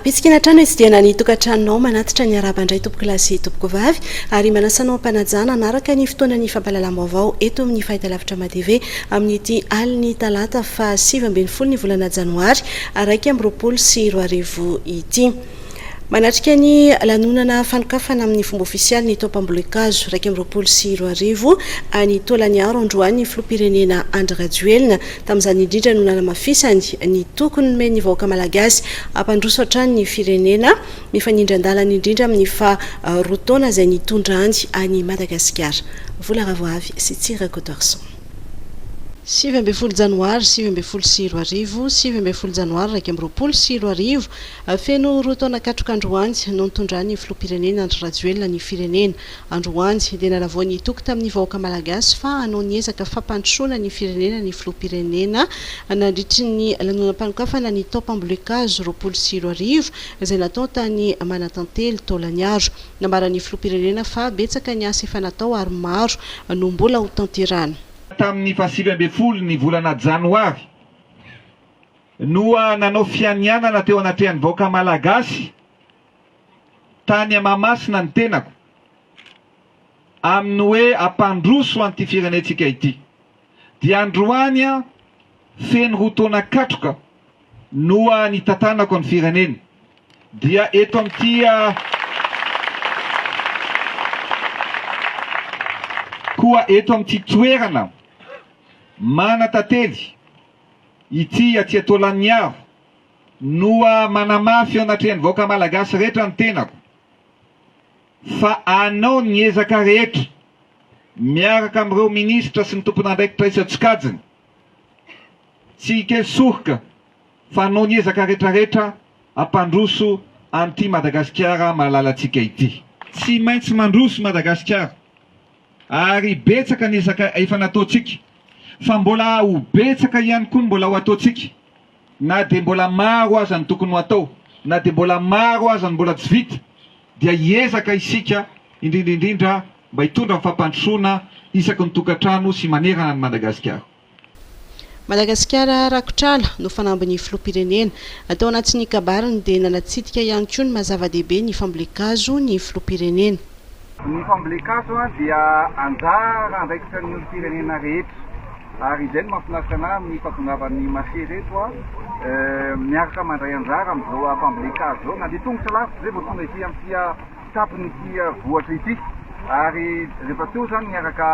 Pitsikina trano izy dia nany tokantranonao manatitra ny araba indray tompoko lasy tompoko vavy ary manasanao ampanajana anaraka ny fotoana ny fampalalam-baovao eto amin'ny fahitalavitra matv amin'ny ity aliny talata fa 7 ny volana janoary 2024 ity. Manatrika ny lanonana fanokafana amin'ny fomba ofisialy ny tompam-bolikazo 2024 any Tolaniaro androany filoham-pirenena Andry Rajoelina tamin'izany indrindra no nanamafisany ny tokony nomeny vahoaka malagasy ampandroso hatrany ny firenena mifanindran-dalana indrindra amin'ny roa taona izay nitondra any Madagasikara. Vola Ravoavy sy Tsira Kotorson. 7 janoary 7 janoary 2024 feno roa taona katroka androany no nitondran'ny filoham-pirenena Andry Rajoelina ny firenena. Androany dia nalavoany toky tamin'ny vahoaka malagasy fa hanao niezaka fampandrosoana ny firenena ny filoham-pirenena nandritry ny lanonam-panokafana ny tompam-bolikazo 2024 izay natao tany Manantantely Tolaniaro. Nambaran'ny filoham-pirenena fa betsaka ny asa efa natao ary maro no mbola ho tanterana. Tamin'ny 7 ny volana janoary noa nanao fianianana teo anatrehan'ny vahoaka malagasy tany Mahamasina ny tenako amin'ny hoe ampandroso an'ity firenentsika ity. Dia androany feno roa taona katroka noa nitantanako ny firenena. Dia eto amin'ity koa eto amin'ity toerana Manantantely ity aty Tolaniaro noa manamafy anatrehan'ny vahoaka malagasy rehetra ny tenako fa anao niezaka rehetra miaraka amin'ireo minisitra sy ny tompon'andraikitra isan-tsokajiny tsy kesoroka fa anao niezaka rehetrarehetra ampandroso an'ity Madagasikara malalatsika ity. Tsy maintsy mandroso Madagasikara ary betsaka niezaka efa nataontsika fa mbola ho betsaka ihany koa mbola ho ataontsika, na dia mbola maro aza ny tokony ho atao, na dia mbola maro aza ny mbola tsy vita, dia hiezaka isika indrindra mba hitondra ny fampandrosoana isaky ny tokantrano sy manerana ny Madagasikara. Madagasikara rakotrala no fanambin'ny filoham-pirenena atao anatin'ny kabariny dia nanatsidika ihany koa ny mazava-dehibe ny fambolikazo ny filoham-pirenena. Ny fambolikazo dia anjara andraikitra ny firenena rehetra ary izay no mahafinaritra anahy amin'ny fahatongavan'ny marché reto miaraka mandray anjara amin'izao fambolikazo zao. Nandeha tongotra lavitra zay vao tonga ity amin'ity tapon'ity vohatra ity ary rehefa teo zany miaraka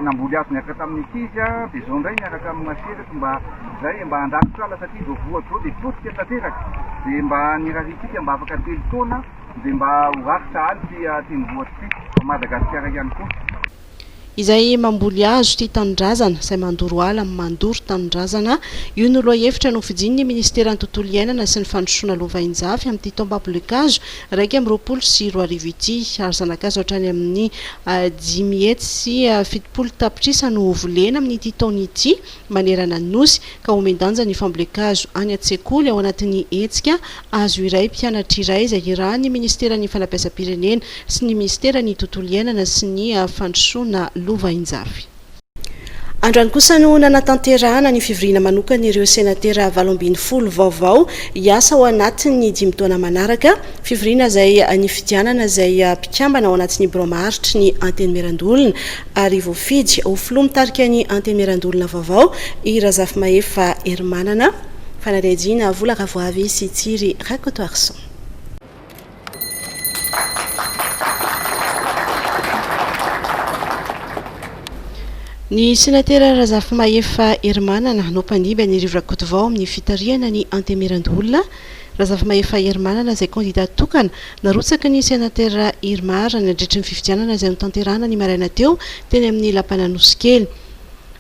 namboly azy miaraka tamin'ity izy dia zao indray miaraka amin'ny marché reto mba izay mba handrakotra ala satria zao vohatra zao dia potika tanteraka dia mba nirarisika mba afaka 3 taona dia mba ho rakitra alitsy tiany vohatra ity Madagasikara ihany koa. Izay mamboly azo ty tanindrazana izay mandoro ala amin'ny mandoro tanindrazana io no lohahevitra no fidin'ny ministera ny tontolo iainana sy ny fandrosoana lovainjafy amin'ity tompam-bolikazo 2024 ity ary zanakazo hatrany amin'ny 10 hetsy sy 70 tapitrisa no volena amin'ity taona ity manerana ny nosy ka omendanja ny fambolikazo any an-tsekoly ao anatin'ny hetsika azo iray mpianatra iray izay irahan'ny ministera ny fanabeazam-pirenena sy ny ministera ny tontolo iainana sy ny fandrosoana lovainjafy. Androany kosa no nanatanterahana ny fivoriana manokana ireo senatera 20 vaovao hiasa ao anatin'ny 5 taona manaraka. Fivoriana izay nifidianana izay mpikambana ao anatin'ny bromaharitry ny anteny Mirandolona ary voafidy ho filoha mitarika ny anteny Mirandolona vaovao i Razafy Mahefa Hermanana. Fanadihadiana Vola Ravoavy sy Tsiry Rakotoarson. Ny senatera Razafy Mahefa Hermanana no mpandimby ny rivotra Kotovao amin'ny fitariana ny anteny Mirandolona. Razafy Mahefa Hermanana izay kandidat tokana narotsaka ny senatera Irmara nandritry ny fifidianana izay notanterahana ny maraina teo teny amin'ny Lapananosy kely.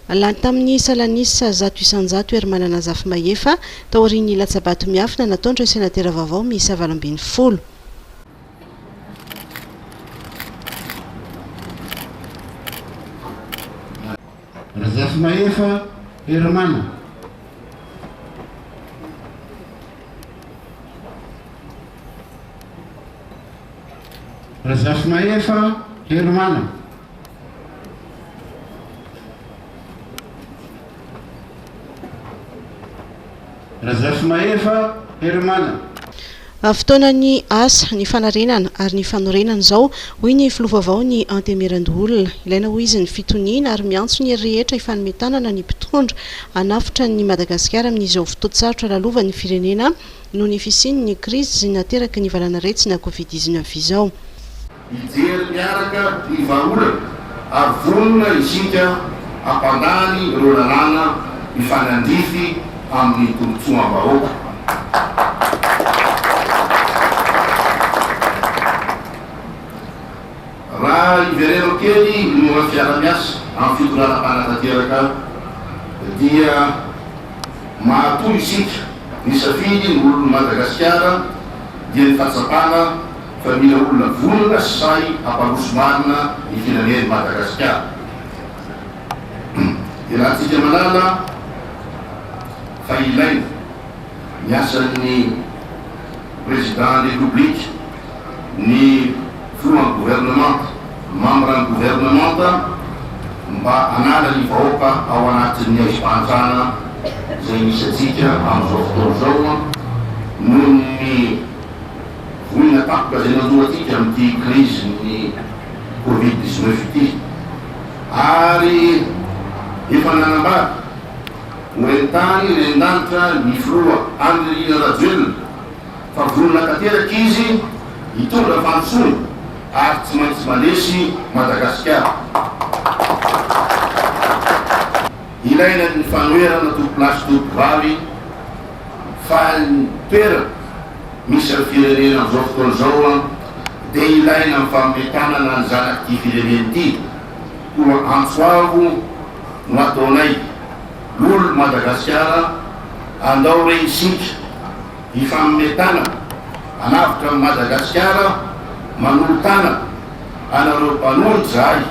Lany tamin'ny salanisa 100 Hermanana Razafy Mahefa tao aorian'ny latsabato miafina nataon'ireo senatera vaovao miisa 20. Razafy Mahefa Hermanana. Razafy Mahefa Hermanana. Razafy Mahefa Hermanana. Fotoanany asa ny fanarenana ary ny fanorenana zao hoy ny filovavao ny antemirandolona ilaina ho izy ny fitoniana ary miantso ny rehetra ifanometanana ny mpitondra anafitra ny Madagasikara amin'izao fotoatsarotra lalova ny firenena no ny fisiny ny krizy nateraka ny valana retsina Covid-19 izao. Ijery miaraka ny vahaolana ary vonona isika ampandany ireo lalàna mifanandrify amin'ny tombotsoam-bahoaka. Raha ivereno kely no fiara-miasa amin'ny fitoranam-panatanteraka dia mahatoy isika ny safidy ny olona Madagasikara dia ny fahatsapana fa mila olona vonona sy say amparosomanina ny fireneny Madagasikara. Dia raha tsika malala fa ilaina ny asan'ny président de république ny floa gouvernement membre ny gouvernement mba anala ny vahoaka ao anatin'ny aisam-panjana zay misy atsika amin'izao fotoana zao noho ny voina tapoka zay nandoatsika amin'ity crise ny Covid-19 ity, ary efa nanambady hoentany rendanitra ny filoha Andry Rajoelina fa vonona tanteraka izy hitondra fandrosoana ary tsy maintsy malesy Madagasikara. Ilaina ny fanoerana tompolasy tompovavy fa ny toerana misy amin'ny firenena amin'izao fotoana zao dia ilaina ny fametanana ny zanaky firenena ity koa antsoavo no ataonay l'olo Madagasikara andao re isika ifametana anavitra Madagasikara manolotana anareo mpanolo zahay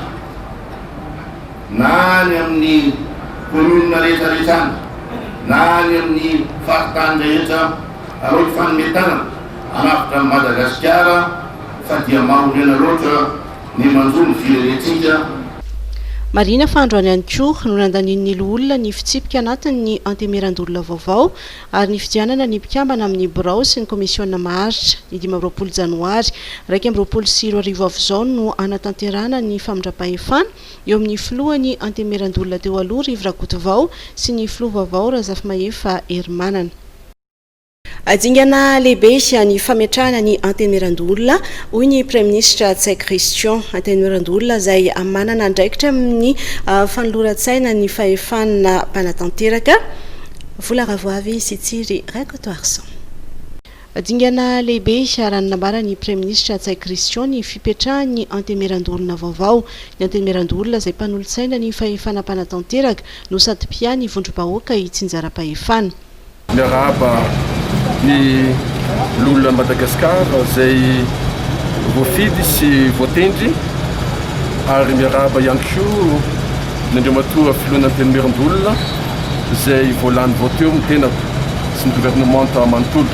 na ny amin'ny commune rehetrarehetrany na ny amin'ny faritany rehetra areo ifanometana anavitra Madagasikara fa dia mahorena loatra ny manjono firenetsika. Marina fa androany ihany koa no nandanin'ny olona ny fitsipika anatin'ny antemirandolona vaovao ary ny fidianana ny mpikambana amin'ny birao sy ny komisiona maharitra ny 20 janoary 2024 avy izao no anatanterana ny famindram-pahefana eo amin'ny filohan'ny antemirandolona teo aloha Rivo Rakotovao sy ny filoha vaovao Razafimahefa Hermanana. Adingana lehibe ny fametrahana ny antemirandolona hoy ny Premier Ministre Tsay Christian. Antemirandolona izay manana andraikitra amin'ny fanoloran-tsaina ny fahefana mpanatanteraka. Vola Ravoavy sy Tsiry Rakoto Arsan. Adingana lehibe ranonambara ny Premier Ministre Tsay Christian ny fipetrahan'ny antemirandolona vaovao. Ny antemirandolona izay mpanolon-tsaina ny fahefana mpanatanteraka no sady pia ny vondrom-bahoaka hitsinjara-pahefana. Miarahaba ny olona Madagasikara izay voafidy sy voatendry ary miarahaba ihany koa ny andriamatoa filohan'ny antemirandolona izay voalany voateo ny tenako sy ny gouvernement manontolo.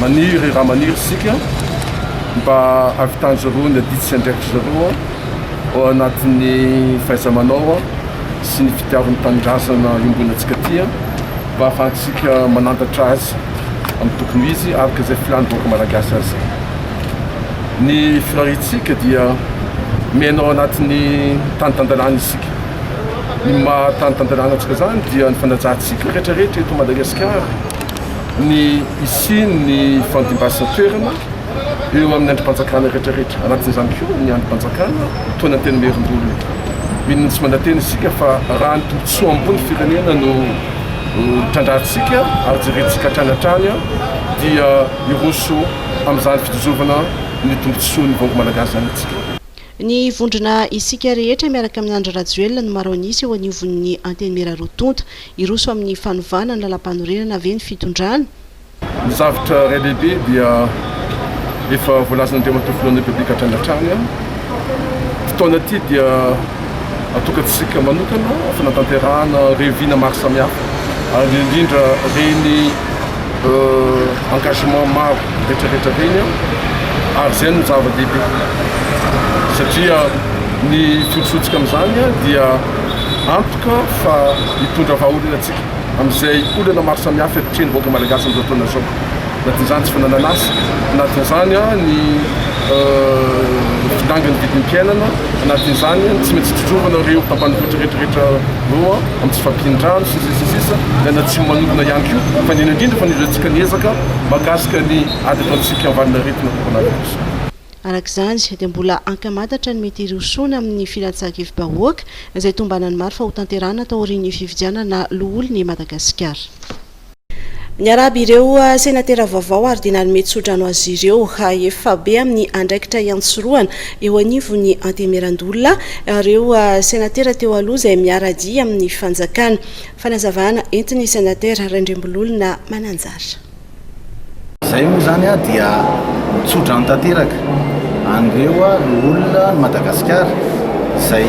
Maniry raha maniry sika mba ahavitany zareo ny adity sy andraikitra zareo ao anatin'ny fahaiza-manao sy ny fitiavan'ny tanindrazana iombonantsika tia mba ahafahantsika manantatra azy amin'ny tokony izy araka izay filan'ny malagasy azy. Ny firahitsika dia menao anatin'ny tany-tandalàna isika. Ny maha tany-tandalàna antsika zany dia ny fanajantsika rehetrarehetra eto Madagasikara ny isiny ny fandimbasana toerana eo amin'ny andrim-panjakana rehetrarehetra anatin'izany koa ny andrim-panjakana toana ny tena merindolona. Mino tsy mandatena isika fa raha ny tombotsoa ambony firenena no trandratsika ary jerentsika hatrany dia iroso amin'izany fitozovana ny tombotsoa ny vaongo malagasy zany itsika. Ny vondrona isika rehetra miaraka amin'ny Andry Rajoelina no maro anisy eo anivon'ny Antenimerarotonta iroso amin'ny fanovana ny lalam-panorenana avy ny fitondrana. Ny zavatra ray lehibe dia efa voalazan'andriamatoa filohan'ny Repoblika hatrany fotoana ity dia atokantsika manokana fanatanterahana revina maro samihafa ary indrindra reny engagement maro rehetrarehetra reny ary zay no zava-dehibe satria ny filosotsika amin'izany dia antoka fa hitondra vahaolana atsika amin'izay olana maro samihafa efitreny vahoaka malagasy amin'izao fotoana zao. anatin'izany tsy fananana asy anatin'izany ny finangany vidin'ny mpiainana anatin'izany tsy maintsy totrovana ireo tampanovohitra rehetrarehetra roa amin'ny tsy fampiandrano sisa na tsy manodina ihany koa fa indrindra fa nizantsika niezaka mahakasika ny ady ataontsika avalina retina coronavirus. Arak'izany dia mbola ankamatatra ny mety hirosona amin'ny filatsakivy-bahoaka izay tombanany maro fa ho tanterana tao aorian'ny fifidianana loholon'i Madagasikara. Ny araby ireo senatera vaovao ary dia nanome tsodrano azy ireo efa be amin'ny andraikitra iantsoroana eo anivon'ny antemerandolona ireo senatera teo aloha izay miara-dia amin'ny fanjakana. Fanazavana entin'ny senatera Rendrembololona Mananjara. Izay moa zany dia tsodrano tanteraka an'ireo olona ny Madagasikara izay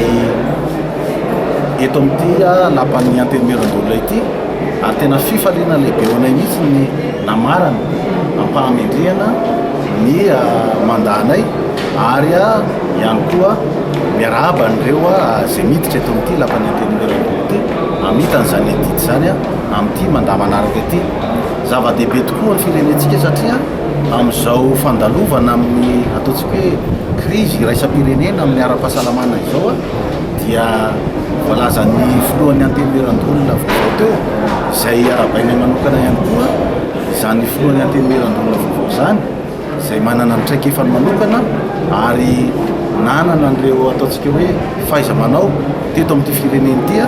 eto amin'ity lapan'ny antemerandolona ity ary tena fifaliana lehibe ho anay mihitsy ny namarana ampahamendrehana ny mandanay ary ihany koa miarahaba an'ireo izay miditra eto amin'ity lapan'ny antemerandolona ity amitan'izany edity zany amin'ity mandaha manaraka ity. Zava-dehibe tokoa ny firenentsika satria amin'izao fandalovana amin'ny ataontsika hoe krizy iraisam-pirenena amin'ny ara-pahasalamana izao dia voalazan'ny filohan'ny antemerandolona vaovao teo izay arabainay manokana ihany koa izany filohan'ny antemerandolona vaovao zany izay manana ny traikefany manokana ary nanana an'ireo ataontsika hoe fahaiza-manao teto amin'ity fireneny ity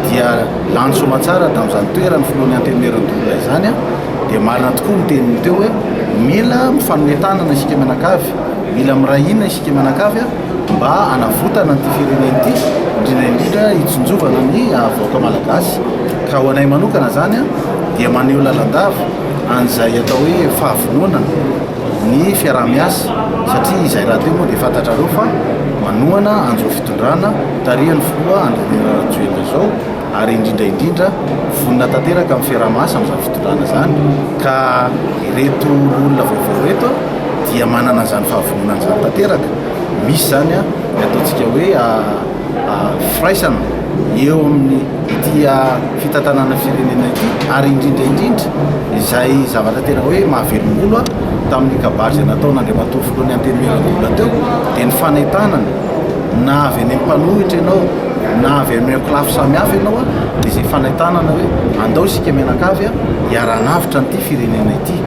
dia lany somatsara da amin'izany toerany filohan'ny antemerandolona izany dia marina tokoa ny teniny teo hoe mila mifanometanana isika mianakavy, mila mirahina isika mianakavy mba anavotana an'ity fireneny ity indrindra hitsonjovana ny vahoaka malagasy. Ka ho anay manokana zany dia maneho lalandava an'izay atao hoe fahavononana ny fiaraha-miasa satria izay raha teo moa dia fantatrareo fa manohana anjo fitondrana tarihany filoha Andrinira Rajoelina zao ary indrindra vonina tanteraka amin'ny fiaraha-miasa amin'izany fitondrana zany ka ireto olona vaovao reto dia manana an'izany fahavononana izany tanteraka. Misy zany ataontsika hoe firaisana eo amin'ny ity fitantanana firenena ity ary indrindra izay zavatra tena hoe mahavelom-bolo tamin'ny kabary izay nataon'Andriamatoa filohan'ny antemerandolona teo dia ny fanaitanana na avy any amin'ny mpanohitra ianao na avy amin'ny kilafo samihafa ianao dia izay fanaitanana hoe andao isika mianakavy hiara-navitra n'ity firenena ity.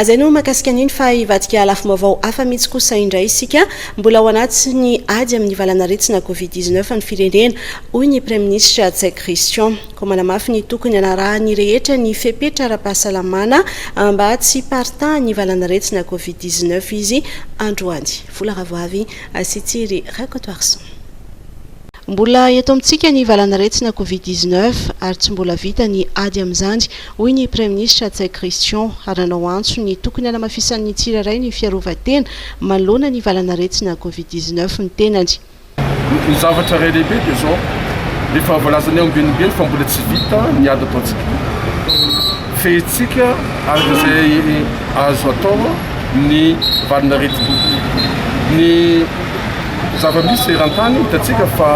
Azay no makasika an'iny fa hivadika lafim-baovao hafa mihitsy kosa indray isika mbola ao anaty ny ady amin'ny valana aretsina Covid-19 ny firenena hoy ny Premier Ministre Tsay Christian. Ko manamafy ny tokony anarahany rehetra ny fepetra ara-pahasalamana mba tsy partan ny valana aretsina Covid-19 izy androany. Vola ravoavy Sitiry Rakotoarson. Mbola eto amintsika ny valana aretsina Covid-19 ary tsy mbola vita ny ady amin'izany hoy ny Premier Ministre Tsay Christian ary nanao antso ny tokony hanamafisan'ny tsirairay ny fiarovan-tena manoloana ny valana aretsina Covid-19 ny tenany. Ny zavatra iray lehibe dia zao rehefa voalazany eo ambenimbeny fa mbola tsy vita ny ady ataontsika fehintsika ary izay azo atao ny valana aretina ny zava-misy eran-tany hitantsika fa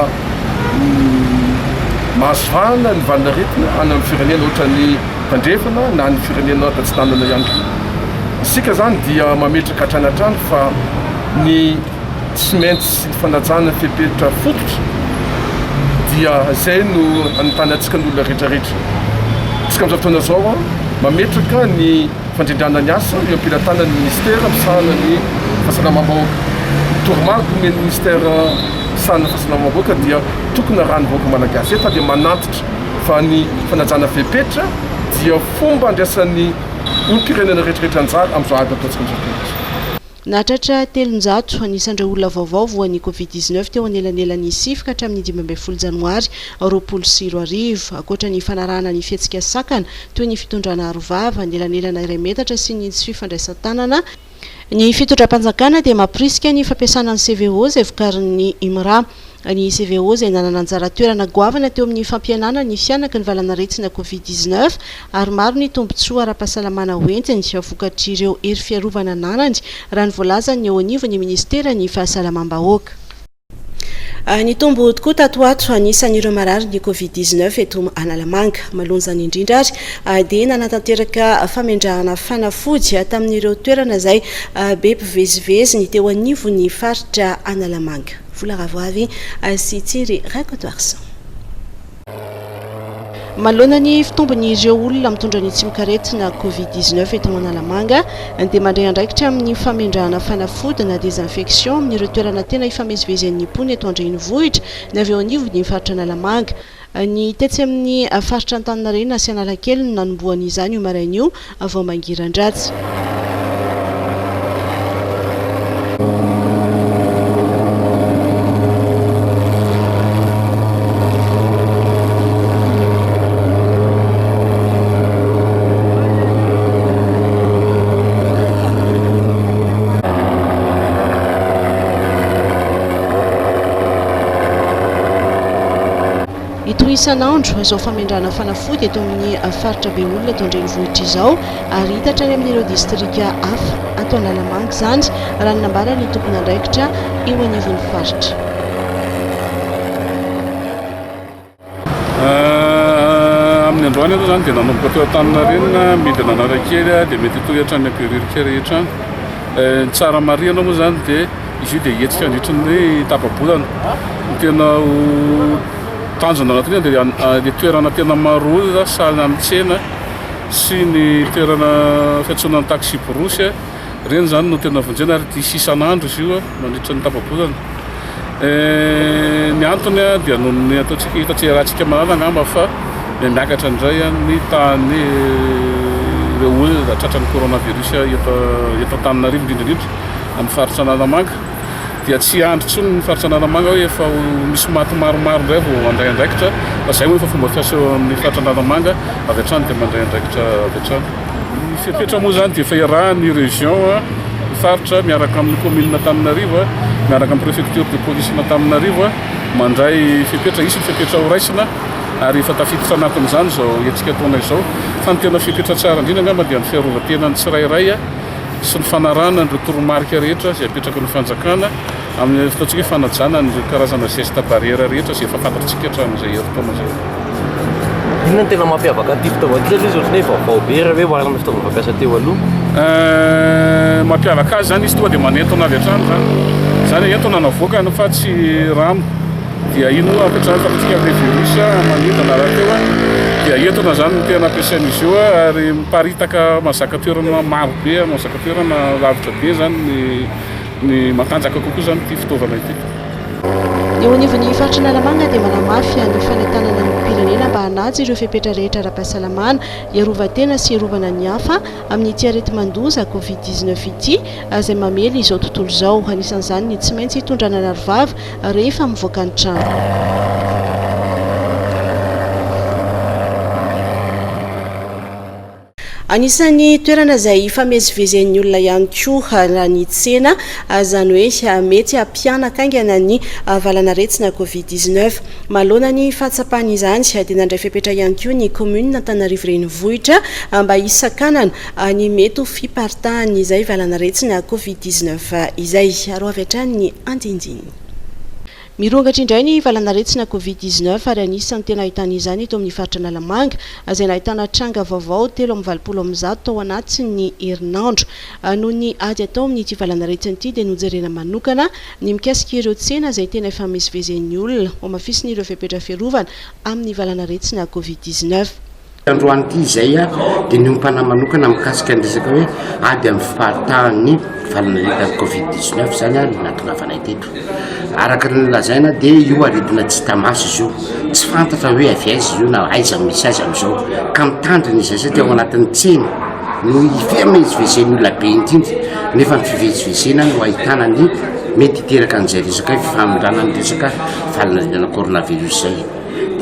mahasofana ny valina aretina any amin'ny firenena ohatra ny mpandrefana na ny firenena tsy tanana ihany koa. Isika zany dia mametraka hatrany hatrany fa ny tsy maintsy fanajana fepetra fototra dia izay no anontany-antsika ny olona rehetrarehetra. Isika amin'izao fotoana zao mametraka ny fandrindrana ny asa eo am-pilatana ny ministera misahana ny fahasalamam-bahoaka. Toromariko ny ministera sahana fahasalamam-bahoaka dia tokony arahany vahoaka malagasy eto dia manantitra fa ny fanajana fepetra dia fomba andraisan'ny olom-pirenena rehetrarehetra anjara amin'izao ady ataontsika amin'izao. Nahatratra 300 anisan'ireo olona vaovao voan'ny Covid-19 teo anelanelan'ny sifika hatramin'ny 12 Janoary 2020 ankoatra ny fanarahana ny fihetsika sakana toy ny fitondrana arovava anelanelana iray metatra sy ny tsy fifandraisan-tanana. Ny fitondram-panjakana dia mampirisika ny fampiasana ny CVO izay vokarin'ny IMRA. Ny CVO izay nanana anjara toerana goavana teo amin'ny fampianana ny fianaka ny valana aretsina Covid-19 ary maro ny tombotsoa ara-pahasalamana hoentiny vokatr'ireo hery fiarovana ananany raha ny voalazany eo anivon'ny ministera ny fahasalamam-bahoaka. Ny tombo tokoa tatoato anisan'ireo marary ny Covid-19 eto Analamanga. Malonjany indrindra ary dia nanatanteraka famindrahana fanafody tamin'ireo toerana izay be mpivezivezy ny teo anivon'ny faritra Analamanga. Vola Ravoavy sy Tsiry Rakotoarsa. Malona ny fitombon'ireo olona mitondra ny tsimikaretina Covid-19 eto Analamanga dia mandray andraikitra amin'ny famindrahana fanafody na désinfection amin'ireo toerana tena ifamezivezen'ny pony eto Andrenivohitra ny avy eo anivon'ny faritra Analamanga. Ny tetsy amin'ny faritra Antaninarenina sy Analakely no nanomboan'izany io maraina io vao mangiran-dratsy. Ito isan'andro izao famindrahana fanafody eto amin'ny faritra be olona eto Andrenivohitra izao ary hitatra any amin'ireo distrika hafa ato Analamanga izany raha nambara ny tompony andraikitra eo anivon'ny faritra. Amin'ny androany eto izany dia nanomboka teo Antaninarenina mety Analakely dia mety toy hatrany Amperirika rehetra. Ny tsara marihana moa izany dia izy io dia hetsika andritran'ny tapabolana tena tanjona anatiny dia toerana tena maro olona salina amin'ny tsena sy ny toerana fiantsonana taxi borosy reny zany no tena vonjena ary tisy isan'andro izy io mandritra ny tapabolana. Ny antony dia noho ny ataontsika hitantsika malala angamba fa miakatra indray ny tany ireo olona tratran'ny coronavirus eto Antananarivo indrindra amin'ny faritra Analamanga. Dia tsy andro tsony ny faritra Analamanga hoe efa misy maty maromaro indray vao andray andraikitra fa izay moa efa fomba fiasa amin'ny faritra Analamanga avy hatrany dia mandray andraikitra avy hatrany. Ny fepetra moa izany dia efa iarahan'ny région ny faritra miaraka amin'ny commune Antananarivo miaraka amin'ny préfecture de police Antananarivo mandray fepetra isy ny fepetra ho raisina ary efa tafiditra anatin'izany izao hetsika taona izao fa ny tena fepetra tsara indrindra angamba dia ny fiarovan-tenany tsirairay sy ny fanarana ny toromarika rehetra izay apetraka ny fanjakana amin'ny fataontsika hoe fanajana ny karazana geste barrière rehetra izay efa fantatritsika hatramin'izay herintaona izay. Inona ny tena mampiavaka an'ity fitaovana ity satria izy ohatrany hoe vaovao be raha hoe oharina amin'ny fitaovana fampiasa teo aloha? Mampiavaka azy zany izy tonga dia manentona avy hatrany zany entona navoaka no fa tsy rano dia ino apetrany fantatsika amin'ny virus manidina raha teo dia entona zany no tena ampiasain'izy io ary miparitaka mazaka toerana maro be mazaka toerana lavitra be zany ny matanjaka kokoa zany ity fitaovana ity. Eo anivon'ny faritra Analamanga dia manamafy ny fanentanana ny pirenena mba hanaja ireo fepetra rehetra ara-pahasalamana iarovan-tena sy iarovana ny hafa amin'ny ity areti-mandoza Covid-19 ity izay mamely izao tontolo izao. Anisan'izany ny tsy maintsy hitondrana ny arovava rehefa mivoaka ny trano. Anisan'ny toerana izay ifamezivezen'ny olona ihany koa raha ny tsena izany hoe mety hampianaka aingana ny valan'aretina Covid-19. Malona ny fahatsapan'izany dia nandray fepetra ihany koa ny commune Antananarivo Renivohitra mba hisakanana ny mety ho fiparitahan' izay valan'aretina Covid-19 izay aro avy hatrany ny andindiny. Mirongatra indray ny valan'aretina Covid-19 ary anisan'ny tena ahitana izany eto amin'ny faritra Analamanga izay nahitana tranga vaovao 320 tao anatin'ny herinandro. Noho ny ady atao amin'ity valan'aretina ity dia nojerena manokana ny mikasika ireo tsena izay tena ifamezivezen'ny olona ho mafisin'ireo fepetra fiarovana amin'ny valan'aretina Covid-19. Androany ity izay dia niompana manokana mikasika ny resaka hoe ady amin'ny fiparitahan'ny valan'aretina Covid-19 zany natongavanay teto. Araka ny lazaina dia io aretina tsy hita maso izy io, tsy fantatra hoe avy aiza izy io na aiza misy azy amin'izao ka mitandrina izay satria ao anatin'ny tsena no ifamezivezen'ny olona be indrindra nefa ny fivezivezena no ahitana ny mety hiteraka an'izay resaka hoe famindràna ny resaka valan'aretina coronavirus zay.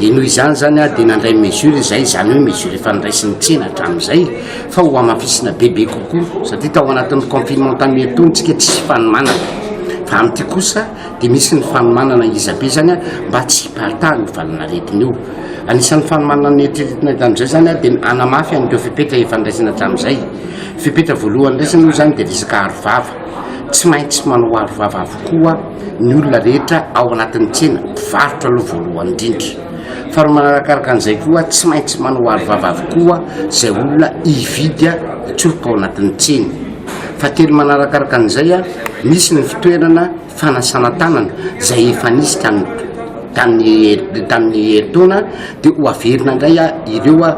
Dia noho izany zany dia nandray mesure izay zany hoe mesure efa niraisin'ny tsena hatramin'izay fa ho amafisina bebe kokoa satria tao anatin'ny confinement tamin'ny tontsika tsisy fanomanana. Fa amin'ity kosa dia misy ny fanomanana izabe zany mba tsy hiparitahan ny valan'aretina io. Anisan'ny fanomanana ny eritreretina tamin'izay zany dia anamafy an'ireo fepetra efa niraisina hatramin'izay. Fepetra voalohany raisina io zany dia resaka arovava. tsy maintsy manoary vava avokoa ny olona rehetra ao anatin'ny tsena mpivarotra aloha voalohany indrindra fa ro manarakaraka an'izay koa tsy maintsy manoary vava avokoa zay olona ividya tsoroka ao anatin'ny tsena fa telo manarakaraka an'izay a misy ny fitoerana fanasana tanana zay efa nisy tamin'ny herintaona dia ho averina indray a ireo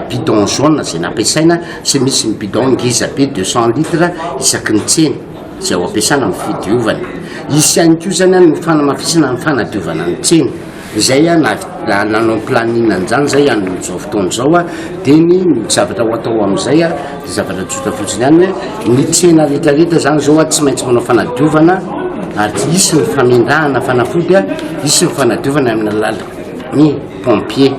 bidon jaune zay nampiasaina sy misy ny bidon ngeza be 200 litres isaky ny tsena zay ho ampiasana amin'ny fidiovana isy ihany koa zany a no fanamafisana ny fanadiovana ny tsena zay a nanao planine an'izany zay amin'izao fotoana zao a dia ny zavatra ho atao amin'izay a dia zavatra tsotra fotsiny ihany hoe ny tsena rehetrarehetra zany zao a tsy maintsy manao fanadiovana ary isy ny famindrahana fanafody a isy ny fanadiovana amin'ny alalan'ny pompier.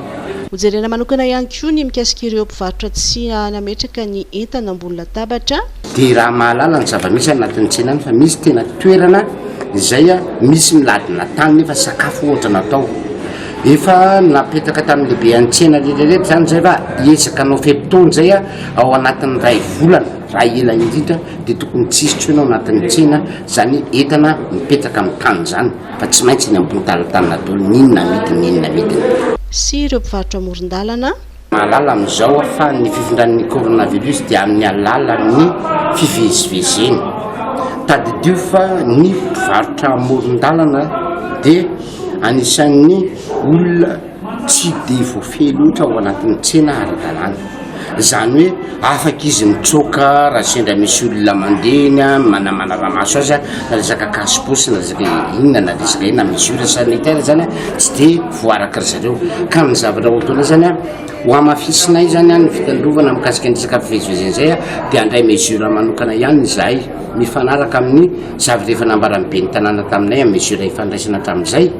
Hojerena manokana ihany koa ny mikasika ireo mpivarotra tsy nametraka ny entana ambony latabatra dia raha mahalala ny zava-misy anatin'ny tsena any fa misy tena toerana izay a misy miladina tany nefa sakafo ohatra natao efa napetraka tamin'ny lehibe any tsena rehetrarehetra zany zay fa hiezaka anao fepitaony zay a ao anatin'ny ray volana raha ela indrindra dia tokony tsisy tsoina ao anatin'ny tsena zany entana mipetraka amin'ny tany zany fa tsy maintsy ny ambony talatany dolo ninona midiny sy ireo mpivarotra amoron-dalana mahalala amin'izao fa ny fifindran'ny coronavirus dia amin'ny alalan'ny fivezivezeny tadidio fa ny mpivarotra amoron-dalana dia anisan'ny olona tsy dia voafehy loatra ao anatin'ny tsena ara-dalàna zany hoe afaka izy mitsoka raha sendra misy olona mandeny a manamana ramaso azy a na resaka kasipôsy na resaka inona na resaka ina mesure sanitaire zany a tsy dia voaraka ry zareo ka ny zavatra ohatona zany a ho amafisinay zany a ny fitandrovana mikasika ny resaka fivezivezeny zay a dia andray mesure manokana ihany izahay mifanaraka amin'ny zavatra efa nambarany be ny tanàna taminay amin'ny mesure ifandraisana hatramin'izay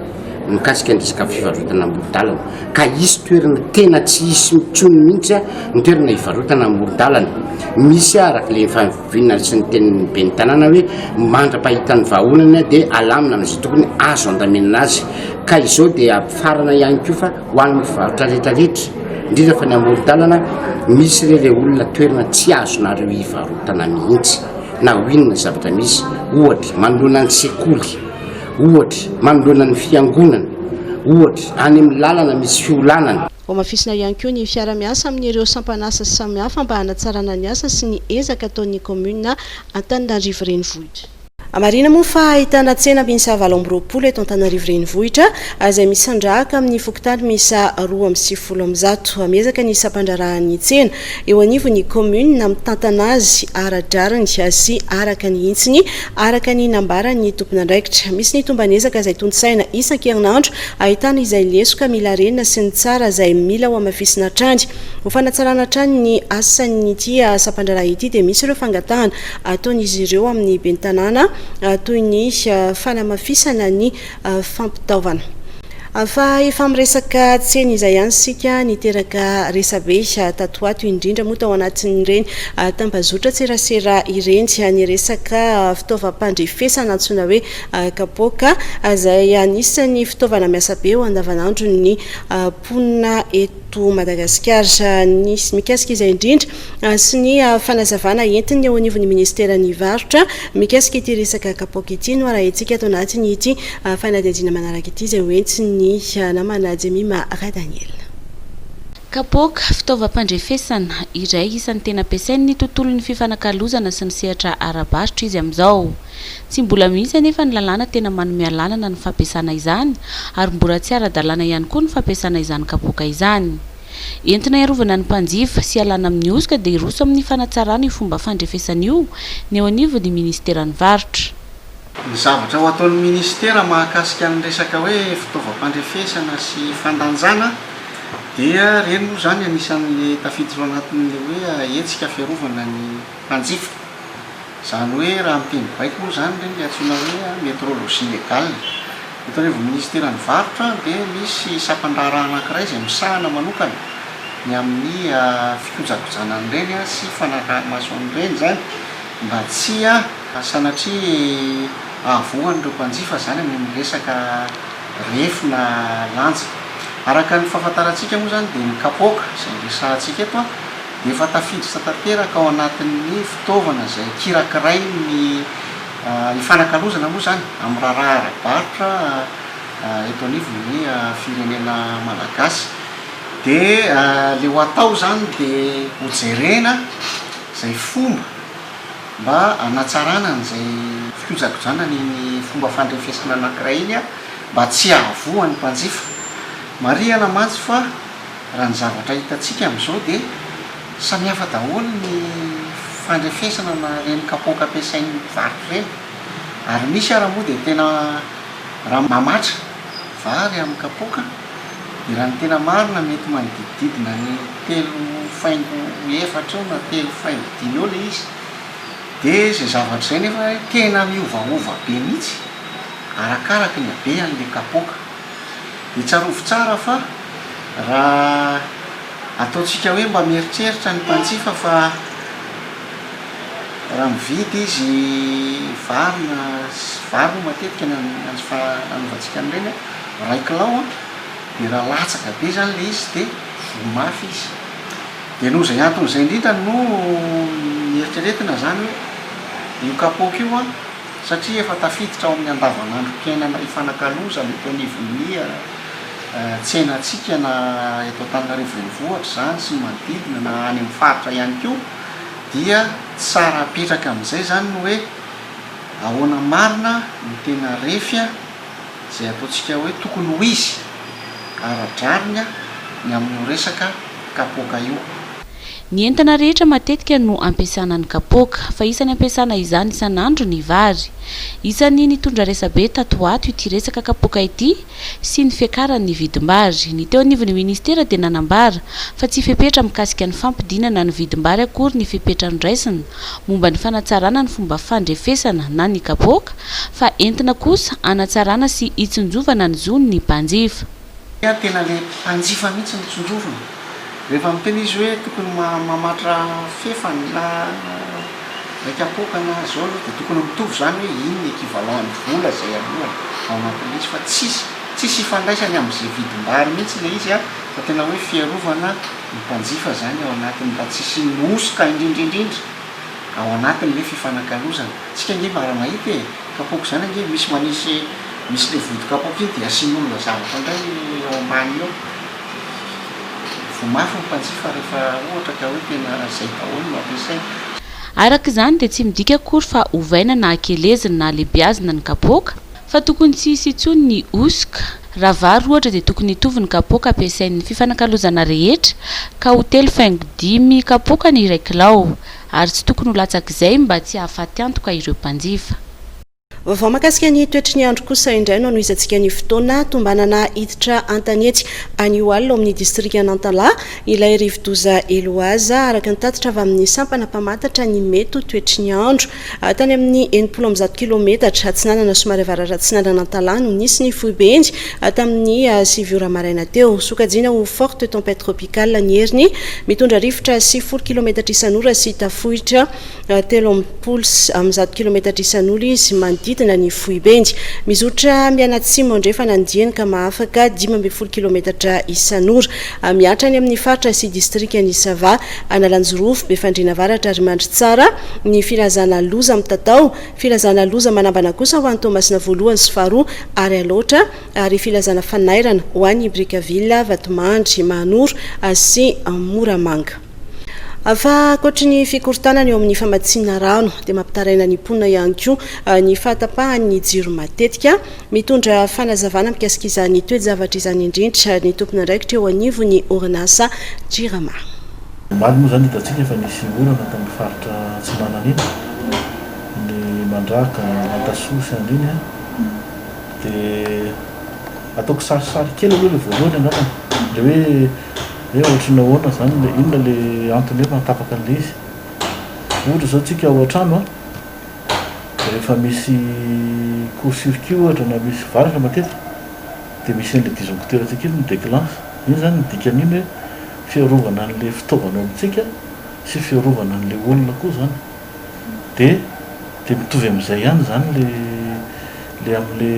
mikasika ny resaka fivarotana amoron-dalana ka isy toerana tena tsy isy mitsony mihitsy a ny toerana hivarotana amoron-dalana misy araka le favinana sy ny tenin'ny be ny tanàna hoe mandra-pahitan'ny vahaonana dia alamina amin'izay tokony azo andamenana azy ka izao dia ampifarana ihany koa fa ho an'ny mivarotra rehetrarehetra indrindra fa ny amoron-dalana misy rele olona toerana tsy azonareo hivarotana mihitsy na ho inona zavatra misy ohatra manoloana ny sekoly ohatra manoloana ny fiangonana ohatra any amin'ny lalana misy fiolanana ho mafisina ihany koa ny fiara-miasa amin'ireo sampanasa samihafa mba hanatsarana ny asa sy ny ezaka ataon'ny commune Antananarivo renivohitra. Amarina moa fa ahitana tsena miisa 7 eto Antananarivo renivohitra izay misandrahaka amin'ny fokotany miisa 2.7 amezaka ny isam-pandrarahan'ny tsena eo anivon'ny commune mitantana azy ara-drariny sy araka ny intsiny araka ny nambaran'ny tompona andraikitra misy ny tombanezaka izay tontosaina isan-kerinandro ahitana izay lesoka mila renina sy ny tsara izay mila ho amafisina trany ho fanatsarana trany ny asan'ny ity asam-pandraraha ity dia misy ireo fangatahana ataon'izy ireo amin'ny ben'ny tanàna toy ny fanamafisana ny fampitaovana fa efa miresaka tsena izay ihany sika niteraka resabe tatoato indrindra moa tao anatin'ireny tampazotra tserasera ireny ny resaka fitaovam-pandrefesana antsoina hoe kapoka izay anisany fitaovana miasa be eo andavanandro ny ponina eto Madagasikara nisy mikasika izay indrindra sy ny fanazavana entiny eo anivon'ny ministeran'ny varotra mikasika ity resaka kapoka ity no raha itsika ato anatiny ity fanadihadiana manaraka ity izay hoentsiny namana Jemima Radaniel. Kapoka fitaovam-pandrefesana iray isan'ny tena ampiasain'ny tontolon'ny fifanakalozana sy ny sehatra ara-barotra izy amin'izao. Tsy mbola misy anefa ny lalàna tena manome lalana ny fampiasana izany ary mbola tsy ara-dalàna ihany koa ny fampiasana izany kapoka izany. Entina iarovana ny mpanjifa sy alana amin'ny osika dia iroso amin'ny fanatsarana io fomba fandrefesana io ny eo anivon'ny ministeran'ny varotra. Ny zavatra ho ataon'ny ministera mahakasika ny resaka hoe fitaovam-pandrefesana sy fandanjana dia reny moa zany anisan'le tafiditra ao anatin'le hoe hetsika fiarovana ny mpanjifa. Zany hoe raha miteny baiko moa zany reny antsoina hoe métrologie légale. Eto anivon'ny ministeran'ny varotra dia misy isam-pandraraha anankiray izay misahana manokana ny amin'ny fikojakojana an'ireny sy fanaraha-maso an'ireny zany mba tsy sanatria avohan'ireo mpanjifa zany amin'ny resaka refina lanja. Araka ny fahafantarantsika moa zany dia ny kapoka izay resahantsika eto dia efa tafiditra tanteraka ao anatin'ny fitaovana izay kirakiray ny ifanakalozana moa zany amin'ny raharaha ara-barotra eto anivon'ny firenena malagasy. Dia le ho atao zany dia hojerena izay fomba mba hanatsarana n'izay fikojakojanany ny fomba fandrefesana anankiray iny mba tsy ahavoan'ny mpanjifa. Marihana mantsy fa raha ny zavatra hitantsika amin'izao dia samihafa daholo ny fandrefesana na reny kapoaka ampiasain'ny mpivarotra ireny, ary misy ara moa dia tena raha mamatra vary amin'ny kapoaka dia raha ny tena marina mety manodidididina ny 3.4 na 3.5 eo le izy. Dia izay zavatra izay nefa tena miovaova be mihitsy arakaraka ny habe an'le kapoaka. Dia tsarovy tsara fa raha ataontsika hoe mba mieritreritra ny mpanjifa fa raha mividy izy vary no matetika nanovatsika an'ireny 1 kilao dia raha latsaka be zany le izy dia vomafy izy. Dia noho izay anton'izay indrindra no mieritrretina zany hoe io kapoaka io satria efa tafiditra ao amin'ny andavanandrom-piainana ifanakaloza mety anivon'ny tsenatsika na eto Antananarivo renivohitra zany sy manodidina na any amin'ny faritra ihany koa, dia tsara apetraka amin'izay zany no hoe ahoana marina ny tena refy izay ataontsika hoe tokony ho izy ara-drariny ny amin'ny resaka kapoaka io. Ny entana rehetra matetika no ampiasana ny kapoaka, fa isany ampiasana izany isan'andro ny vary. Isany nitondra resabe tato ato ity resaka kapoaka ity sy ny fiakaran'ny vidim-bary. Ny teo anivon'ny ministera dia nanambara fa tsy fepetra mikasika ny fampidinana ny vidim-bary akory ny fepetra ndraisina momba ny fanatsarana ny fomba fandrefesana na ny kapoaka, fa entina kosa anatsarana sy hitsinjovana ny zony ny mpanjifa. Tena le mpanjifa mihitsy ny tsinjovana. Rehefa miteny izy hoe tokony mamatra fefany na kapoaka na zao dia tokony mitovy zany hoe iny ny équivalent ny vola izay aloha ao anatin'izy, fa tsisy ifandraisany amin'izay vidim-bary mihitsy le izy fa tena hoe fiarovana ny mpanjifa zany ao anatiny mba tsisy nosoka indrindraindrindra ao anatiny le fifanakalozana. Tsika nge mara mahita kapoaka zany nge misy le vodi-kapoaka iny dia asian'olona zavatra indray ao ambany eo. Vomafy ny mpanjifa rehefa ohatra ka hoe tena izay daholo no ampiasaina. Araka izany dia tsy midika akory fa ovaina na akelezina na lehibiazina ny kapoaka, fa tokony tsy hisy intsony ny osoka. Raha vary ohatra dia tokony hitovy ny kapoaka ampiasain'ny fifanakalozana rehetra ka ho 3.5 kapoaka ny 1 kilao, ary tsy tokony ho latsak'izay mba tsy hahafaty antoka ireo mpanjifa. Vaovao makasika ny toetry ny andro kosa indray no anoizantsika ny fotoana tombanana hiditra antanetsy anio alina amin'ny distrika Nantala ilay rivodoza Eloaza araka ny tatitra avy amin'ny sampana mpamatatra ny mety toetry ny andro tany amin'ny 90 km atsinanana somary avaratra atsinanana Nantala no nisy ny foibendy tamin'ny 7 ora maraina teo. Sokajina ho forte tempête tropicale ny heriny mitondra rivotra 90 km isan'ora sy tafohitra 30 km isan'ora izy manodidina ny foibendy. Mizotra mianatsimo andrefa nandiany ka mahafaka 12 km isan'ora. Miatra ny amin'ny faritra sy distrika ny Sava Analanjorofo Befandrina Avaratra ary mandry tsara ny filazana loza amin'ny tatao, filazana loza manambana kosa ho an'ny Tomasina voalohany sy faharoa ary aloatra, ary filazana fanairana ho an'ny Brikavilla, Vatomandry, Manoro sy Moramanga. Fa ankoatra ny fikortanana eo amin'ny famatsiana rano dia mampitaraina ny mponina ihany koa ny fahatapahan'ny jiro matetika mitondra fanazavana mikasika izany toe-javatra izany indrindra ny tompona andraikitra eo anivon'ny orinasa Jirama. Omaly moa zany hitantsika efa nisy orana tamin'ny faritra Tsinanana iny, ny Mandraka, Antasosy andriny dia ataoko sarisary kely aloha le voalohany angambany le hoe ohatrany nahoana zany le inona le antony hoe matapaka an'le izy. Ohatra zao tsika ao an-trano rehefa misy court-circuit ohatra na misy varatra matetika dia misy an'le disjoncteur tsika iny midéclenche. Iny zany midikany iny hoe fiarovana an'le fitaovana amintsika sy fiarovana an'le olona koa zany. Dia mitovy amin'izay ihany zany le amin'le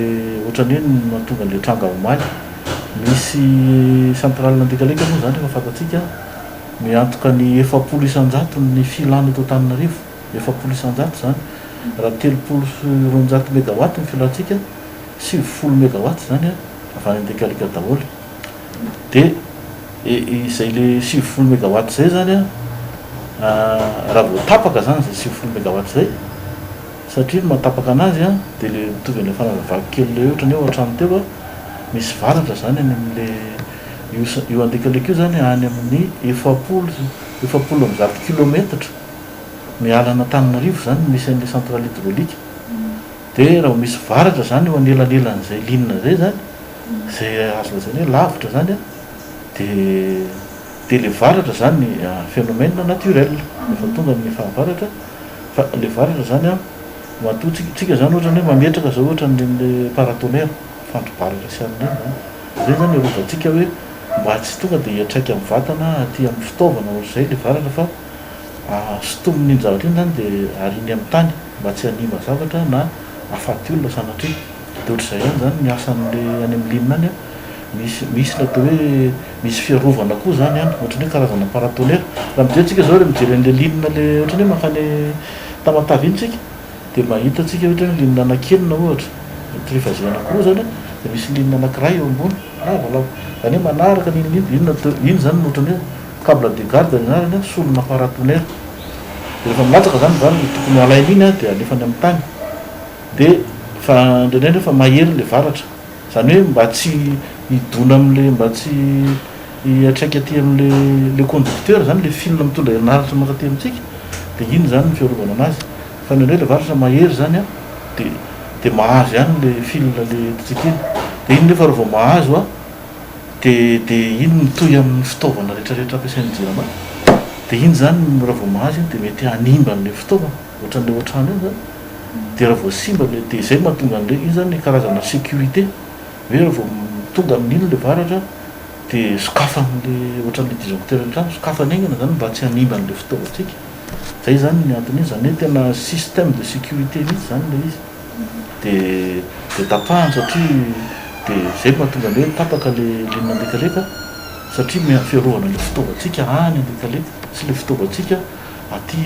ohatrany hoe mahatonga an'le tranga omaly. Misy centrale ndrikaleka moa zany efa fantatsika miantoka ny 700 ny filany eto Antananarivo 700 zany raha 320 mégawatt ny filantsika 70 mégawatt zany avy any Andekalika daholo dia izay le 70 mégawatt zay zany raha vao tapaka zany zay 70 mégawatt zay satria matapaka anazy dia le mitovy an'ilay fanazavako kely le ohatrany hoe ohatrany teo misy varatra zany any amin'le io Andekalika io zany any amin'ny 700 kilometatra mialana Antananarivo zany misy an'ilay centrale hydraulique dia raha misy varatra zany eo anelanelan'izay ligne zay zany zay azo lazaina hoe lavitra zany dia le varatra zany phénomène naturel efa tonga ny fahavaratra fa le varatra zany matotsika zany ohatrany hoe mametraka zao ohatran'le paratonnerre fandrobaratra sy amin'iny zay zany arovantsika hoe mba tsy tonga dia hiatraika amin'ny vatana aty amin'ny fitaovana ohatr'izay le varatra fa sotomin'iny zavatra iny zany dia ariny amin'ny tany mba tsy hanimba zavatra na afaty olona sanatria dia ohatr'izay ihany zany ny asan'le any amin'ny ligne any misy ny atao hoe misy fiarovana koa zany any ohatrany hoe karazana paratonnerre raha mijery zao reha mijery an'le ligne le ohatrany hoe mankany Tamatavy iny tsika dia mahita tsika ohatrany ligne anakenina ohatra trifazé anakiroa zany dia misy ligne anakiray eo ambony lavalava zany hoe manaraka iny zany ohatrany hoe câble de garde anarany solona paratonnerre dia rehefa milatsaka zany varany tokony alaina iny dia alefany amin'ny tany dia fa indraindray fa mahery le varatra zany hoe mba tsy hidona amin'le mba tsy hiatraika aty amin'le conducteur zany le fil mitondra herinaratra mankaty amintsika dia iny zany ny fiarovana anazy fa indraindray le varatra mahery zany dia mahazo ihany le fil le tsika iny dia iny nefa rehefa mahazo dia iny mitohy amin'ny fitaovana rehetrarehetra ampiasain'ny jirama dia iny zany raha vao mahazo iny dia mety hanimba n'le fitaovana ohatran'le ohatrany iny zany dia raha vao simba le dia izay mahatonga an'le iny zany karazana sécurité hoe raha vao tonga amin'iny le varatra dia sokafan'le ohatran'le disjoncteur antrano sokafana aingana zany mba tsy hanimba n'le fitaovantsika zay zany ny antony iny zany hoe tena système de sécurité mihitsy zany le izy dia tapahany satria dia zay mahatonga hoe tapaka le ligne Andekalika satria fiarovana le fitaovantsika any Andekalika sy le fitaovantsika aty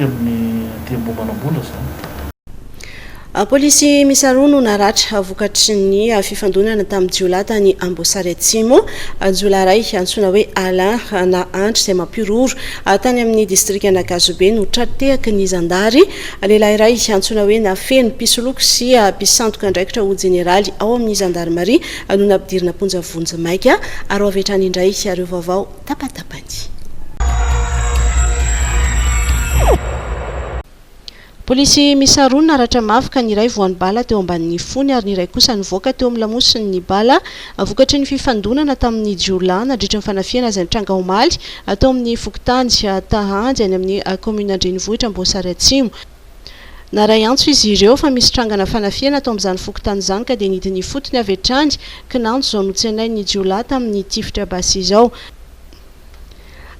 ambombanambola zany. Polisy misaroa no naratra vokatry ny fifandonana tamin'ny jiolahy tany Amboasary Atsimo jiolahy iray antsoina hoe Alain na Andry izay mampiroro tany amin'ny distrika Nakazobe no trateaka ny zandary lehilahy iray antsoina hoe Nafeno Pisoloko sy mpisandoka andraikitra ho jeneraly ao amin'ny zandarmaria no nampidirina ponja vonjy-maika ary avetrany indray areo vaovao tapatapany. Polisy misaroa naratra mafy ka ny iray voan'ny bala teo ambanin'ny fony ary ny iray kosa nivoaka teo amin'ny lamosiny ny bala vokatry ny fifandonana tamin'ny jiolahy nadritra ny fanafiana izay nitranga omaly atao amin'ny fokotany tahanjy any amin'ny commune Andrenivohitra Amboasary Atsimo. Naray antso izy ireo fa misy trangana fanafiana atao amin'izany fokotany izany ka dia nidiny fotony avy hatrany kinanjo izao notsenain'ny jiolahy tamin'ny tifitra basy izao.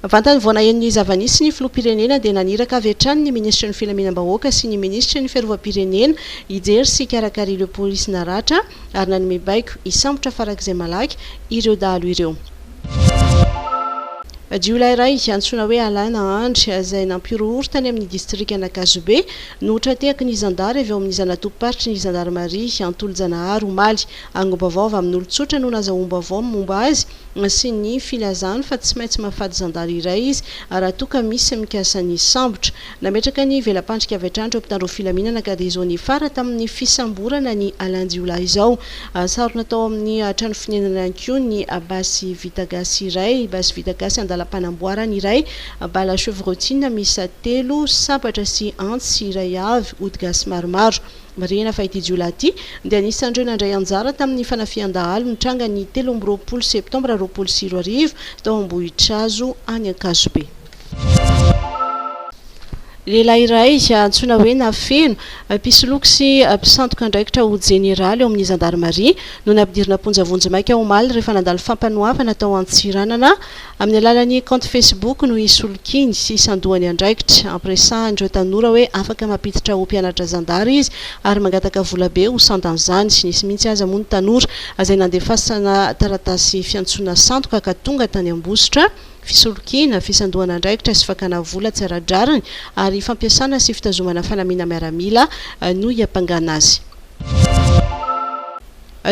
Vantany voana en'ny zavanisy ny filoham-pirenena dia naniraka avy hatrany ny ministra ny filaminam-bahoaka sy ny ministra ny fiarovam-pirenena hijery sy hikarakara ireo polisy naratra ary nanome baiko hisambotra farak'izay malaky ireo dahalo ireo. Jiolahy iray antsoina hoe Alain Andry izay nampiroro tany amin'ny distrika Nakazobe no trateaka ny zandary avy ao amin'ny zanatopoparitry ny zandarmaria Antolo-Janahary omaly agnombavao avy amin'ny olon-tsotra no nazahombavao momba azy sy ny filazany fa tsy maintsy mahafady zandary iray izy raha toa ka misy mikasa ny sambotra nametraka ny velam-pandrika avy hatrany ireo mpitandro filaminana ka dia izao nifara tamin'ny fisamborana ny Alain jiolahy izao sarona tao amin'ny trano finenana ihany koa ny basy vitagasy iray basy vitagasy panamboarana iray bala chevrotine misy 3 sabatra sy antsy sy iray avy odigasy maromaro marina fa ity jiolahy ity dia anisan'ireo nandray anjara tamin'ny fanafian-dahalo nitranga ny 13 septambra 2024 tao Ambohitrazo any Ankazobe. Lehilahy iray antsoina hoe Nafeno Pisoloko sy mpisandoka andraikitra ho jeneraly ao amin'ny zandarmaria no nampidirina ponja vonjy-maika omaly rehefa nandalo fampanoavana tao Antsiranana amin'ny alalan'ny compte Facebook no isolokiny sy isandohany andraikitra ampiresahan'ireo tanora hoe afaka mampiditra ho mpianatra zandary izy ary mangataka volabe ho sandan'izany nisy mihitsy aza moa ny tanora izay nandefasana taratasy fiantsoana sandoka ka tonga tany Ambositra fisolokiana fisandohana andraikitra sy fakana vola tsaradrariny ary fampiasana sy fitazomana fanamina miaramila no iapangana azy.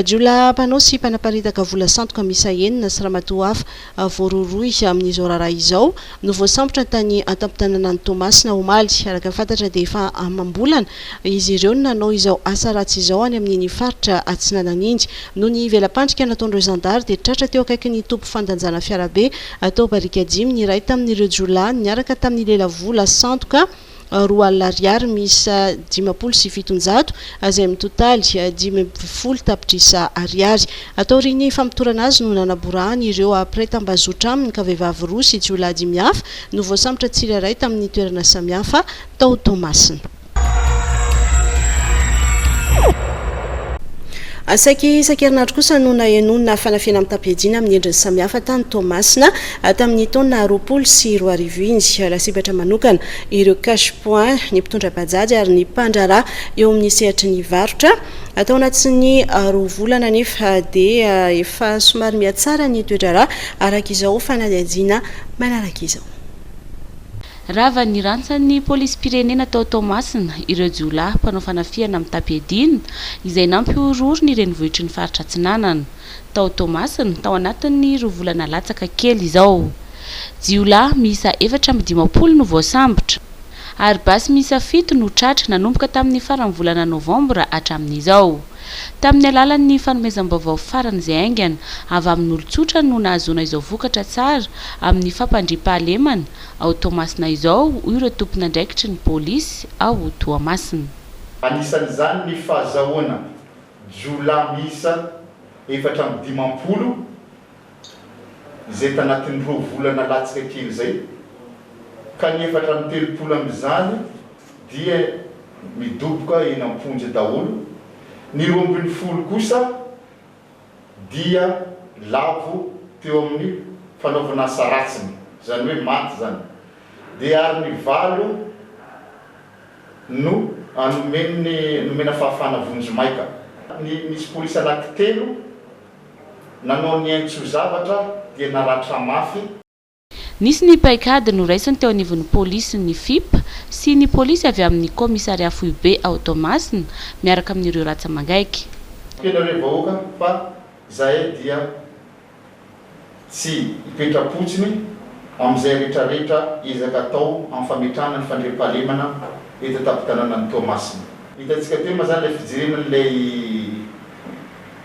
Jula mpanao sy mpanaparitaka vola sandoka misa enina sy ramatoa hafa voaroroy amin'izao raharaha izao no voasambotra tany antampitanana ny Tomasina Omaly. Araka fantatra dia efa amam-bolana izy ireo nanao izao asa ratsy izao any amin'ny faritra Atsinanan'Indy. No ny velam-pandrika nataon'ireo zandary dia tratra teo akaiky ny tompo fandanjana fiarabe atao barika dimy ny iray tamin'ireo Jula niaraka tamin'ny lela vola sandoka R2,00 misy 5,700 izay mitotaly 5,0 tapitrisa ariary. Atao riny fampitorana azy no nanaborahany ireo apray-tambazotra aminy ka vehivavy roa sy jiolahy 5 hafa no voasambotra tsirairay tamin'ny toerana samihafa tao Tomasina. Asaiky isan-kerinandro kosa no nahenonina fanafiana amin'ny tapiadina amin'ny endriny samihafa tany Tomasina tamin'ny taona 2020 lasibatra manokana ireo cash point ny mpitondra bajaj ary ny mpandrara eo amin'ny sehatry ny varotra atao anaty ny 2 volana nefa dia efa somary miatsara ny toedrara araka izao fanadihadiana manaraka izao. Rava ny rantsan'ny polisy pirenena tao Tomasina ireo jiolahy mpanao fanafiana amin'ny tapiadina izay nampiororo ny renivohitry ny faritra Atsinanana tao Tomasina tao anatin'ny 2 volana latsaka kely izao. Jiolahy miisa 450 no voasambotra ary basy miisa 7 no tratra nanomboka tamin'ny faran'ny volana Novambra hatramin'izao. Tamin'ny alalan'ny fanomezam-baovao faran'izay aingana avy amin'ny olon-tsotra no nahazoana izao vokatra tsara amin'ny fampandriam-pahalemana ao Tomasina izao ireo tompona andraikitry ny polisy ao Toamasina. Anisan'izany ny fahazahoana jiolahy miisa 450 izay tanatin'ny 2 volana latsaka kely izay ka ny 430 amin'izany dia midoboka eny am-ponjy daholo. Ny 20 kosa dia lavo teo amin'ny fanaovana asa ratsiny zany hoe maty zany dia ary ny 9 no nomena fahafana vonjy-maika. Nisy polisy anaky 3 nanao ny aintso-zavatra dia naratra mafy. Nisy ny paikady no raisiny teo anivon'ny polisy ny FIP sy ny polisy avy amin'ny komisaria foibe ao Tomasina miaraka amin'ireo ratsa mangaiky. Tenareo vahoaka fa zahay dia tsy hipetra-potsiny amin'izay rehetrarehetra ezaka atao amin'ny fametrahana ny fandriam-pahalemana eto an-tampon-tanàna ny Tomasina. Hitantsika teo ma zany ilay fijerenan'ilay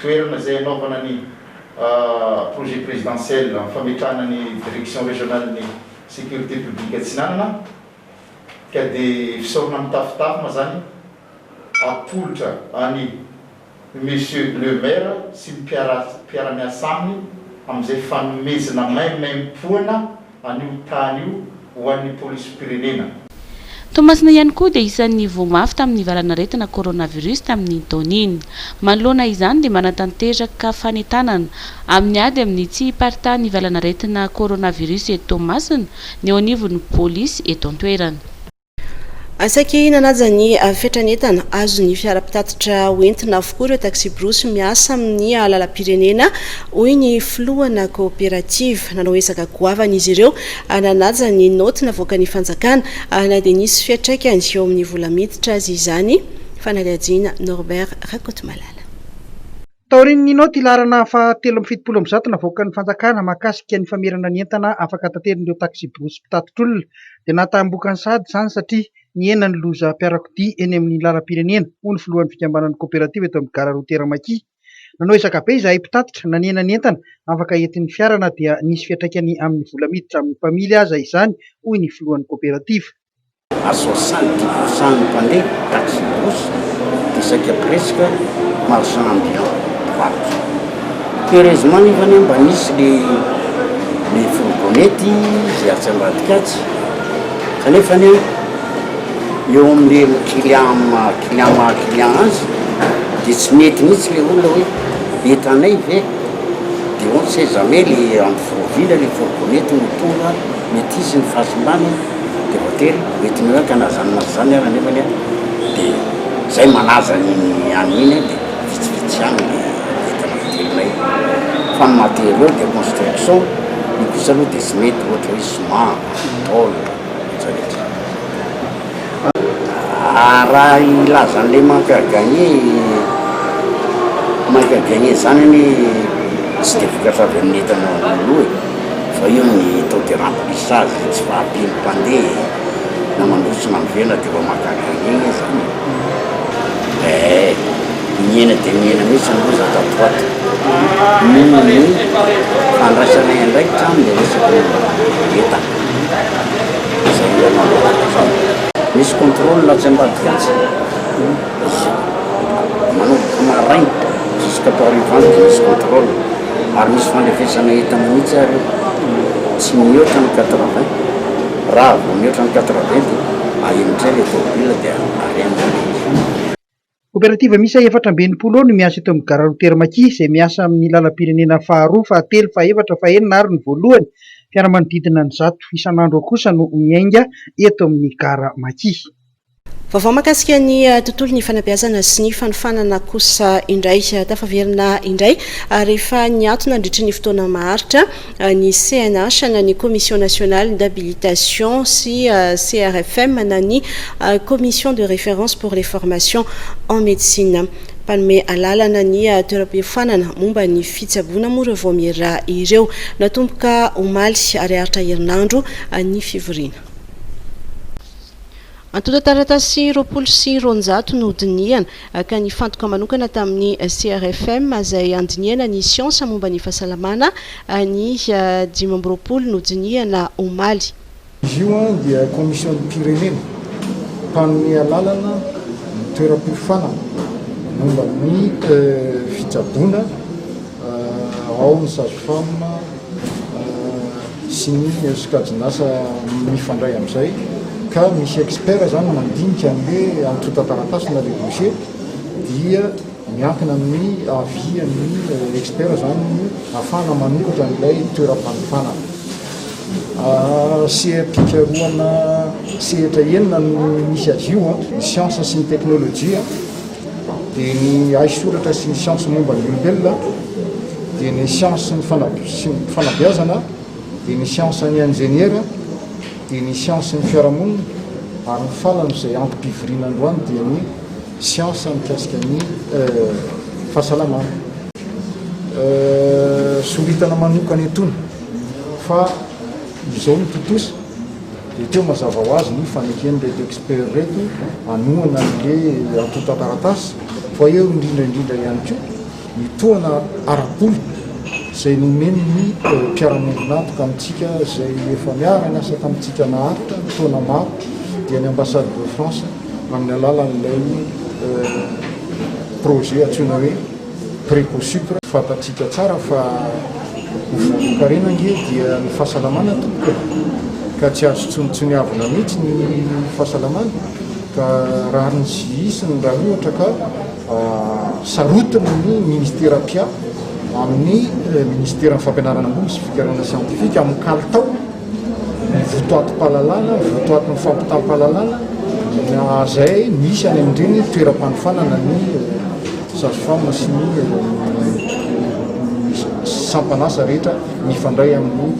toerana izay anaovana ny projet présidentiel en fametrahana ny direction régionale ny sécurité publique Atsinanana ka dia fisaorana amin'ny tafitafy ma zany atolotra any monsieur le maire sy ny mpiara-miasa aminy amin'izay fanomezana maimaimpona an'io tany io ho an'ny polisy pirenena. Tomasina ihany koa dia isan'ny voamafy tamin'ny valanaretina coronavirus tamin'ny taoniny. Manoloana izany dia manatanteraka fanetanana amin'ny ady amin'ny tsy hiparitahan'ny valanaretina coronavirus eto Tomasina ny eo anivon'ny polisy eto an-toerana. Asaiky nanaja ny fetranetana azo ny fiara-pitatitra hoentina avokoa ireo taxi brosy miasa amin'ny lalam-pirenena hoy ny filohana coopérative nanao esaka goavana izy ireo nanaja ny noty navoaka ny fanjakana na dia nisy fiantraikany eo amin'ny vola miditra azy izany. Fanaliajiana Norbert Rakotomalala. Taorin'ny noty ilarana fa 370 navoaka ny fanjakana mahakasika ny famerana ny entana afaka taterin''ireo taxi brosy mpitatitr'olona dia natamboka ny sady izany satria ny enany loza mpiarakodia eny amin'ny lalam-pirenena hoy ny filohan'ny fikambanan'ny kooperativa eto amin'ny gara rotera Maki. Nanao esaka be izahay mpitatitra na ny enany entana afaka entin'ny fiarana dia nisy fiantraikany amin'ny vola miditra amin'ny mpamily aza izany hoy ny filohan'ny kooperativa. À 70% ny mpandeha taxi brosy dia saika presque marchand ambulant varotra. Heureusement nefa mba nisy le fourgonnette izay atsambatikatsy kanefa eo amin'ny client azy dia tsy mety mihitsy le olona hoe entanay ve dia on sait jamais le amin'ny forovila le fourgonnette no tonga mety izy ny fahasimbany dia voatery metiny hoe kanazanina zany ara nefany dia zay manaza ny an'iny dia vitsivitsy any le entana fitelinay fa ny matériau de construction io kosa aloha dia tsy mety ohatra hoe soma taolo rehetrarehetra raha ilaza an'ilay manka gagné zany any tsy dia vokatra avy amin'ny entana aloha fa io ny taux de remplissage tsy vahampiny mpandeha na mandrosona mivela dia fa maka gagné zany miena dia miena mihitsy aloha za tatoato ny fandraisana andraikitra dia resaky eta zay ianao misy contrôle tsy ambadika atsy manomboka maraina jusqu'à parivante dia misy contrôle ary misy fandrefesana entana mihitsy ary tsy mihoatra ny 80 raha vao mihoatra ny 80 dia ahemitray le tômobile dia arian'zany Koperativa misy 420 no miasa eto amin'ny Gare routière Maky izay miasa amin'ny lalam-pirenena faharoa, fahatelo, fahaefatra, fahaenina ary ny voalohany. Fiaramanodidina ny 100 isan'andro kosa no miainga eto amin'ny Gare Maky. Vaovao mahakasika ny tontolon'ny fanabeazana sy ny fanofanana kosa indray tafaverina indray rehefa niatona andritra ny fotoana maharitra ny CNH na ny Commission nationale d'habilitation sy CRFM na ny Commission de référence pour les formations en médecine. Panome alalana ny toeram-pihafanana momba ny fitsaboana moa ireo voamera ireo natomboka omaly ary aritra herinandro ny fivoriana. Antoda taratasy roapolo sy roanjato no dinihana ka ny fantoka manokana tamin'ny CRFM izay andinihana ny siansa momba ny fahasalamana ny 5 no dinihana omaly. Izy io dia commission de pirenena mpanome alalana toeram-pihafanana momba ny fitsaboana ao ny sage-femme sy ny sokajinasa mifandray amin'izay ka misy expert zany mandinika an'le antota-taratasy na le dossier dia miankina amin'ny avis amin'ny expert zany ahafahana manokatra an'ilay toeram-panofanana sehatra-pikaroana sehatra enina no misy azy io ny science sy ny teknolojia dia ny aisoratra sy ny science momba ny olombelona dia ny science ny fanabeazana dia ny science ny ingénieur dia ny science ny fiarahamonina ary ny falany izay ampivoriana androany dia ny science mikasika ny fahasalamana soritana manokana etony fa izao ny totosa dia teo mazava ho azy ny faneken'ilay expert reto anohana an'le antota-taratasy fa eo indrindraindrindra ihany koa mitohana ara-polo izay nomeny ny mpiarahamonina antoka amintsika izay efa miara ny asa tamintsika naharitra taona maro dia ny ambassade de France amin'ny alalan'ilay projet antsoina hoe précosupre fantatsika tsara fa karenange dia ny fahasalamana tomboka ka tsy azo tsonitsoniavana mihitsy ny fahasalamana ka raha nisy isiny raha ohatra ka sarotiny ny ministère-pia amin'ny ministère ny fampianarana ambony sy fikarana scientifique amin'ny kalitao votoatom-pahalalana votoatin'ny fampitam-pahalalana na zay misy any amin'ireny toeram-panofanana ny sage-femme sy ny sampanasa rehetra mifandray amin'ny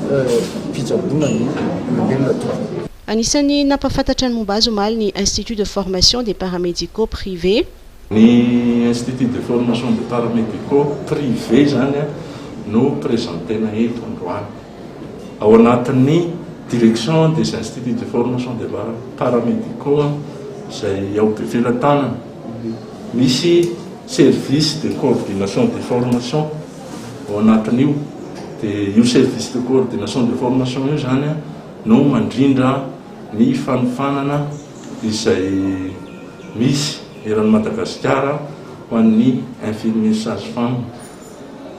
fitsaboana ny olombelona toa. Anisany nampafantatra ny momba azy omaly ny Institut de formation des paramédicaux privés. Ny Institut de formation des paramédicaux privés zany no présentena eto androany ao anatin'ny direction des instituts de formation des paramédicaux izay ao be felan-tanana misy service de coordination de formation ao anatin'io dia io service de coordination de formation io zany no mandrindra ny fanofanana izay misy eran'ny Madagasikara ho an'ny infirmier sage-femme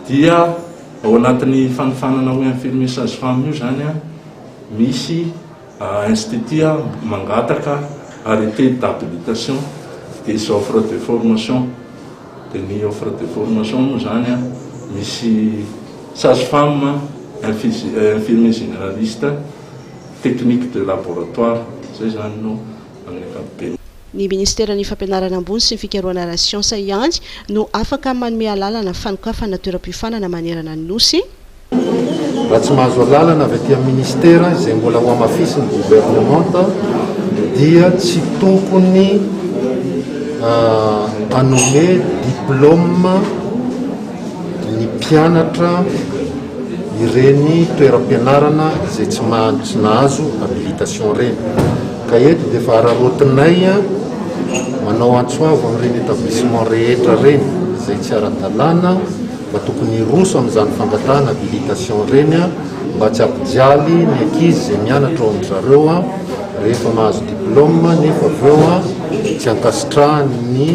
dia ao anatin'ny fanofanana hoe infirmier sage-femme io zany misy institut mangataka arrêté d'habilitation des offres de formation dia ny offre de formation moa zany misy sage-femme infirmier généraliste technique de laboratoire zay zany no amin'ny ankapobeny. Ny ministèren'ny fampianarana ambony sy ny fikarohana ara siansa ihany no afaka manome alalana fanokafana toeram-pihafanana manerana ny nosy. raha tsy mahazo alalana avy aty amin'ny ministera izay mbola ho amafisy ny gouvernementa dia tsy tokony anome diplôme ny mpianatra ireny toeram-pianarana izay tsy nahazo habilitation reny ka eto dia efa ararotinay manao antsoavo amin'ireny établissement rehetra reny izay tsy ara-dalàna mba tokony roso amin'izany fangatahana habilitation reny mba tsy ampijaly ny ankizy izay mianatra ao amin'zareo rehefa mahazo diplôme nefa avy eo tsy ankasitrahan'ny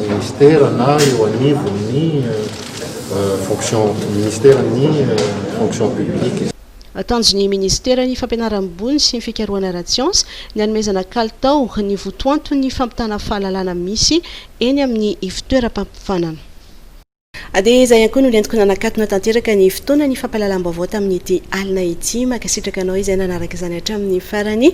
ministera na eo anivon'ny fonction ministera ny fonction publique. Tanjon'ny ministera ny fampianaram-bony sy ny fikarohana ara-tsiansy ny anomezana kalitao ny votoanto ny fampitana fahalalana misy eny amin'ny fitoeram-pampifanana. Dia izay ihany koa no lentiko nanakatona tanteraka ny fotoana ny fampahalalam-baovao tamin'ity alina ity makasitraka anao izay nanaraka izany hatramin'ny farany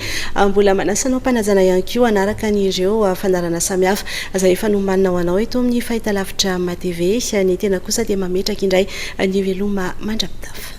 mbola manasanao mpanajana ihany koa anaraka an'ireo fandarana samihafa izay efa nomanina ho anao eto amin'ny fahitalavitra MATV ny tena kosa dia mametraka indray ny veloma mandrapitafa.